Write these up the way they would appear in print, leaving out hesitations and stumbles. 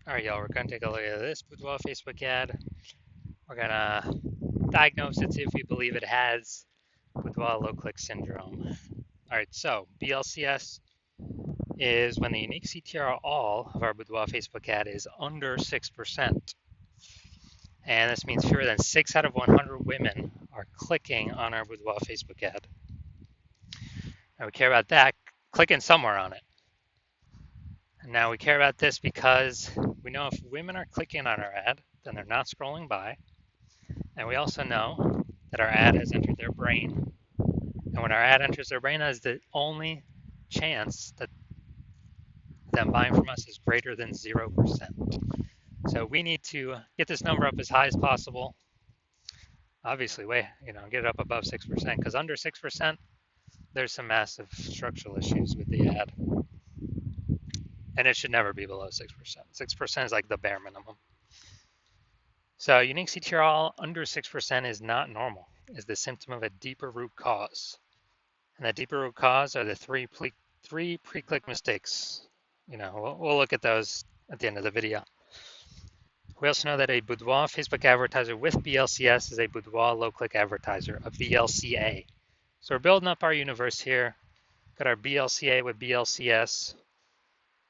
All right, y'all, we're going to take a look at this boudoir Facebook ad. We're going to diagnose it, see if we believe it has boudoir low click syndrome. All right, so BLCS is when the unique CTR all of our boudoir Facebook ad is under 6%. And this means fewer than 6 out of 100 women are clicking on our boudoir Facebook ad. And we care about that, clicking somewhere on it. And now we care about this because we know if women are clicking on our ad, then they're not scrolling by. And we also know that our ad has entered their brain. And when our ad enters their brain, that is the only chance that them buying from us is greater than 0%. So we need to get this number up as high as possible. Obviously, get it up above 6%, because under 6%, there's some massive structural issues with the ad. And it should never be below 6%. 6% is like the bare minimum. So unique CTR all under 6% is not normal, is the symptom of a deeper root cause. And that deeper root cause are the three pre-click mistakes. We'll look at those at the end of the video. We also know that a boudoir Facebook advertiser with BLCS is a boudoir low-click advertiser, a BLCA. So we're building up our universe here. Got our BLCA with BLCS.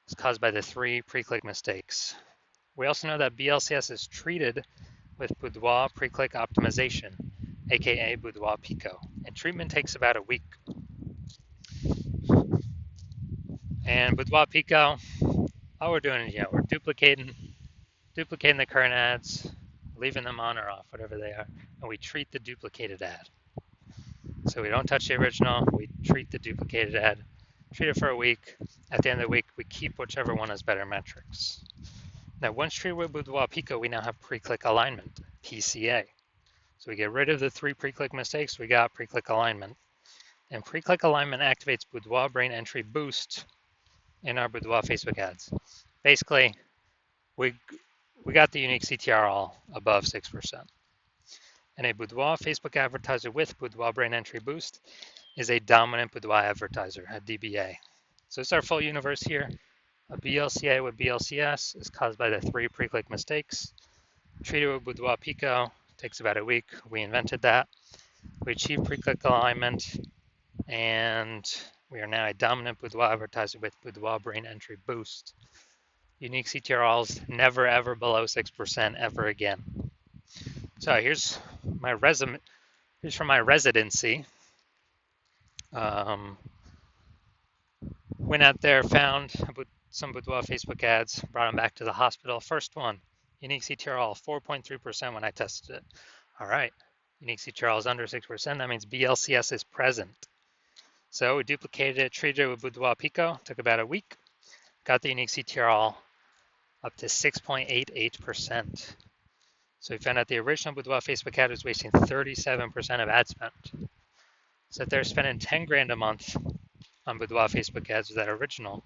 It's caused by the three pre-click mistakes. We also know that BLCS is treated with boudoir pre-click optimization, aka boudoir Pico, and treatment takes about a week. And boudoir Pico, all we're doing is we're duplicating the current ads, leaving them on or off, whatever they are, and we treat the duplicated ad. So we don't touch the original, we treat the duplicated ad, treat it for a week. At the end of the week, we keep whichever one has better metrics. Now, once treated with boudoir Pico, we now have pre-click alignment, PCA. So we get rid of the three pre-click mistakes, we got pre-click alignment. And pre-click alignment activates boudoir brain entry boost in our boudoir Facebook ads. Basically, we got the unique CTR all above 6%. And a boudoir Facebook advertiser with boudoir brain entry boost is a dominant boudoir advertiser, a DBA. So it's our full universe here. A BLCA with BLCS is caused by the three pre-click mistakes. Treated with boudoir Pico takes about a week. We invented that. We achieved pre-click alignment, and we are now a dominant boudoir advertiser with boudoir brain entry boost. Unique CTRLs never ever below 6% ever again. So here's my resume. Here's from my residency. Went out there, found some boudoir Facebook ads, brought them back to the hospital. First one, unique CTRL 4.3% when I tested it. All right, unique CTRL is under 6%. That means BLCS is present. So we duplicated it, treated it with boudoir Pico. Took about a week. Got the unique CTRL up to 6.88%. So we found out the original boudoir Facebook ad was wasting 37% of ad spend. So if they're spending 10 grand a month on boudoir Facebook ads with that original,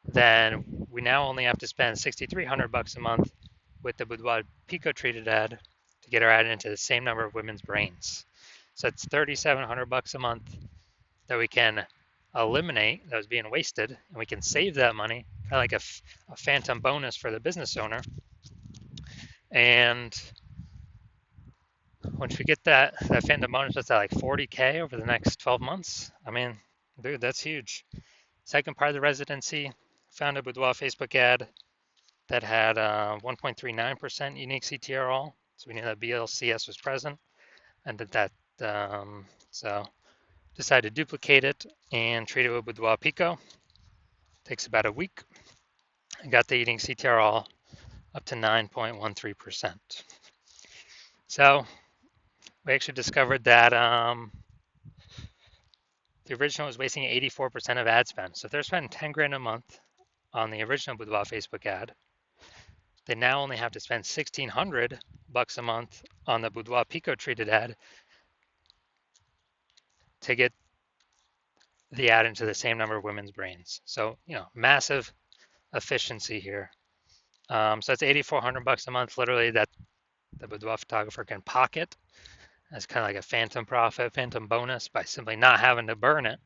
then we now only have to spend $6,300 a month with the boudoir Pico treated ad to get our ad into the same number of women's brains. So it's $3,700 a month that we can eliminate that was being wasted, and we can save that money, kind of like a phantom bonus for the business owner. And once we get that phantom bonus, what's that, like 40K over the next 12 months? I mean, dude, that's huge. Second part of the residency, found a boudoir Facebook ad that had 1.39% unique CTR all. So we knew that BLCS was present, and so decided to duplicate it and treat it with boudoir Pico. Takes about a week. I got the unique CTR all up to 9.13%. So we actually discovered that the original was wasting 84% of ad spend. So if they're spending 10 grand a month on the original boudoir Facebook ad, they now only have to spend $1,600 a month on the boudoir Pico treated ad to get the ad into the same number of women's brains. So, massive efficiency here. So that's $8,400 a month, literally, that the boudoir photographer can pocket as kind of like a phantom profit, phantom bonus by simply not having to burn it.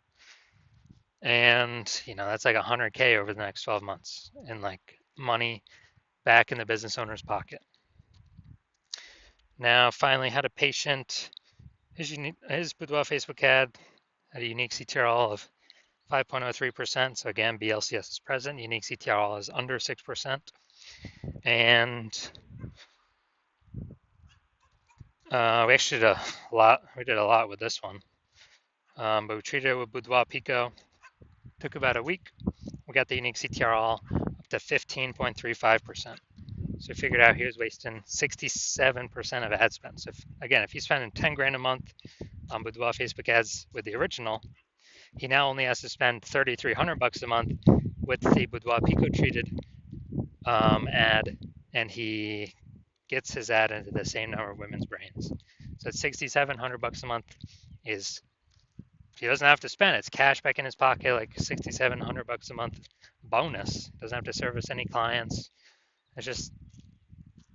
And, that's like 100K over the next 12 months in like money back in the business owner's pocket. Now, finally, had a patient, his boudoir Facebook ad had a unique CTRL of 5.03%. So again, BLCS is present. Unique CTRL is under 6%. And we actually did a lot. We did a lot with this one. But we treated it with Boudoir Pico. Took about a week. We got the unique CTRL up to 15.35%. So we figured out he was wasting 67% of ad spend. So if he's spending 10 grand a month on Boudoir Facebook ads with the original, he now only has to spend $3,300 a month with the Boudoir Pico treated ad, and he gets his ad into the same number of women's brains. So it's $6,700 a month. Is he doesn't have to spend. It's cash back in his pocket, like $6,700 a month bonus. Doesn't have to service any clients. It's just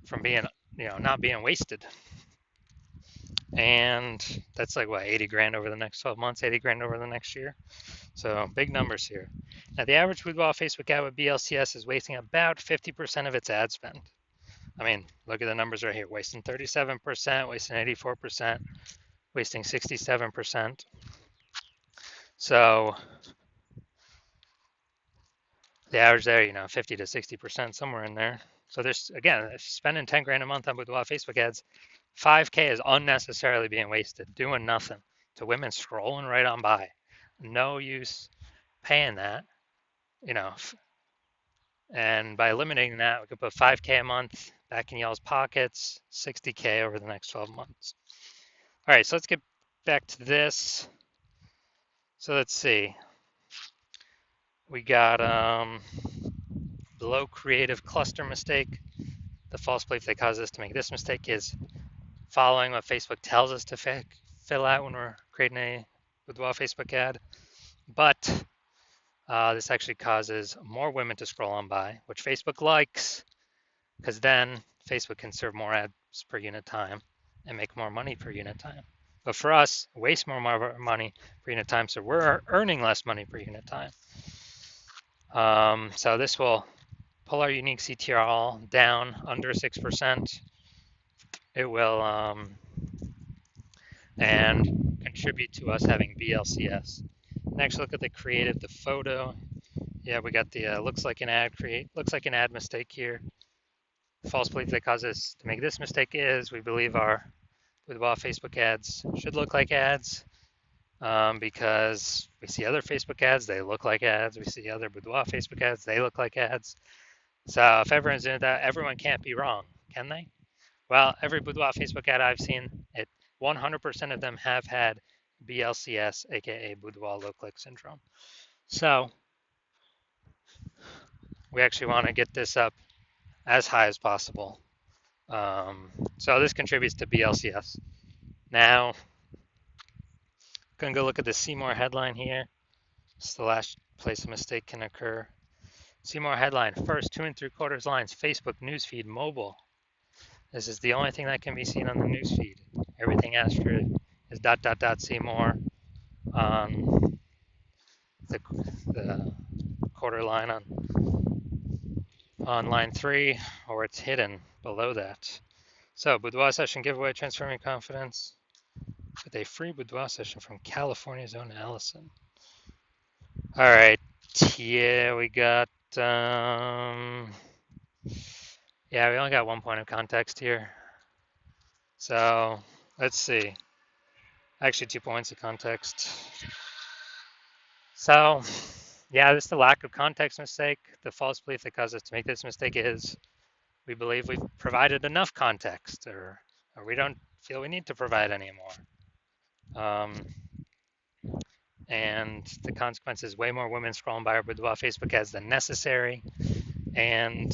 from being, not being wasted. And that's like what, 80 grand over the next 12 months, 80 grand over the next year. So big numbers here. Now the average boudoir Facebook ad with BLCS is wasting about 50% of its ad spend. I mean, look at the numbers right here. Wasting 37%, wasting 84%, wasting 67%. So the average there, 50 to 60%, somewhere in there. So there's, again, if spending 10 grand a month on boudoir Facebook ads, 5K is unnecessarily being wasted, doing nothing to women scrolling right on by. No use paying that, and by eliminating that, we could put 5K a month back in y'all's pockets, 60K over the next 12 months. All right, so let's get back to this. So let's see. We got below creative cluster mistake. The false belief that causes us to make this mistake is following what Facebook tells us to fill out when we're creating a boudoir Facebook ad. But this actually causes more women to scroll on by, which Facebook likes, because then Facebook can serve more ads per unit time and make more money per unit time. But for us, waste more money per unit time, so we're earning less money per unit time. So this will pull our unique CTRL down under 6%. It will and contribute to us having BLCS. Next, look at the creative, the photo. Yeah, we got the looks like an ad mistake here. False belief that causes us to make this mistake is we believe our boudoir Facebook ads should look like ads because we see other Facebook ads, they look like ads. We see other boudoir Facebook ads, they look like ads. So if everyone's doing that, everyone can't be wrong, can they? Well, every boudoir Facebook ad I've seen, 100% of them have had BLCS, aka boudoir low click syndrome. So we actually want to get this up as high as possible. So this contributes to BLCS. Now, gonna go look at the see more headline here. It's the last place a mistake can occur. See more headline, first 2 3/4 lines, Facebook newsfeed mobile. This is the only thing that can be seen on the newsfeed. Everything after is ... see more on the quarter line on line 3, or it's hidden below that. So boudoir session giveaway, transforming confidence with a free boudoir session from California's own Allison. All right, yeah, we got we only got 1 point of context here. So let's see. Actually, 2 points of context. So yeah, this is the lack of context mistake. The false belief that caused us to make this mistake is we believe we've provided enough context, or we don't feel we need to provide any more. And the consequence is way more women scrolling by our boudoir Facebook ads than necessary. And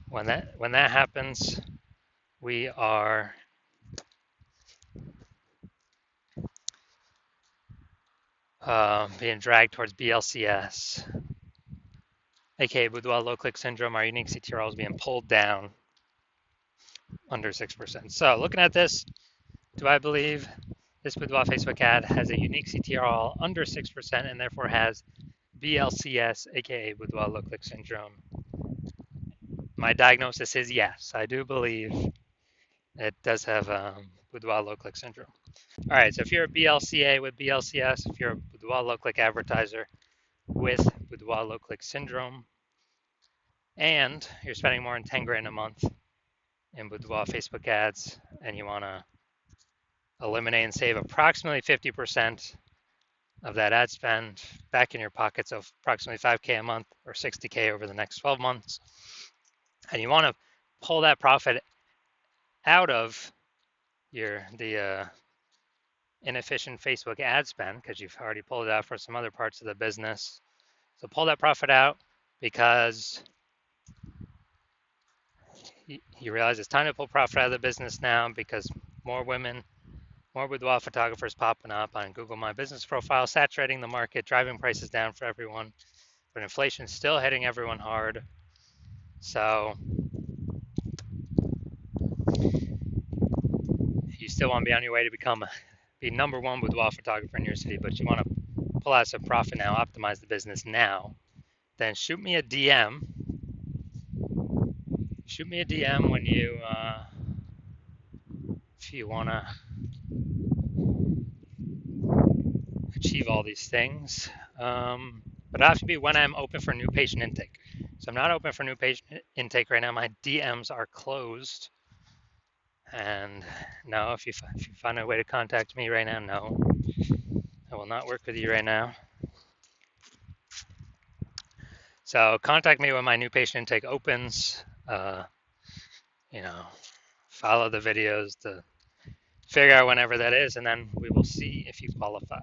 when that happens, we are being dragged towards BLCS, aka boudoir low click syndrome. Our unique CTRL is being pulled down under 6%. So looking at this, do I believe this boudoir Facebook ad has a unique CTRL under 6% and therefore has BLCS, aka boudoir low click syndrome? my diagnosis is yes, I do believe it does have boudoir low click syndrome. All right, so if you're a BLCA with BLCS, if you're a boudoir low click advertiser with boudoir low click syndrome, and you're spending more than 10 grand a month in boudoir Facebook ads, and you want to eliminate and save approximately 50% of that ad spend back in your pockets of approximately 5K a month or 60K over the next 12 months, and you want to pull that profit out of the inefficient Facebook ad spend because you've already pulled it out for some other parts of the business. So pull that profit out because you realize it's time to pull profit out of the business now because more women, more boudoir photographers popping up on Google My Business profile, saturating the market, driving prices down for everyone, but inflation's still hitting everyone hard. So you still want to be on your way to be number one boudoir photographer in your city, but you want to pull out some profit now, optimize the business now, then shoot me a DM. Shoot me a DM when if you want to achieve all these things. But it has to be when I'm open for new patient intake. So I'm not open for new patient intake right now. My DMs are closed. And no, if you find a way to contact me right now, no, I will not work with you right now. So contact me when my new patient intake opens. Follow the videos to figure out whenever that is, and then we will see if you qualify.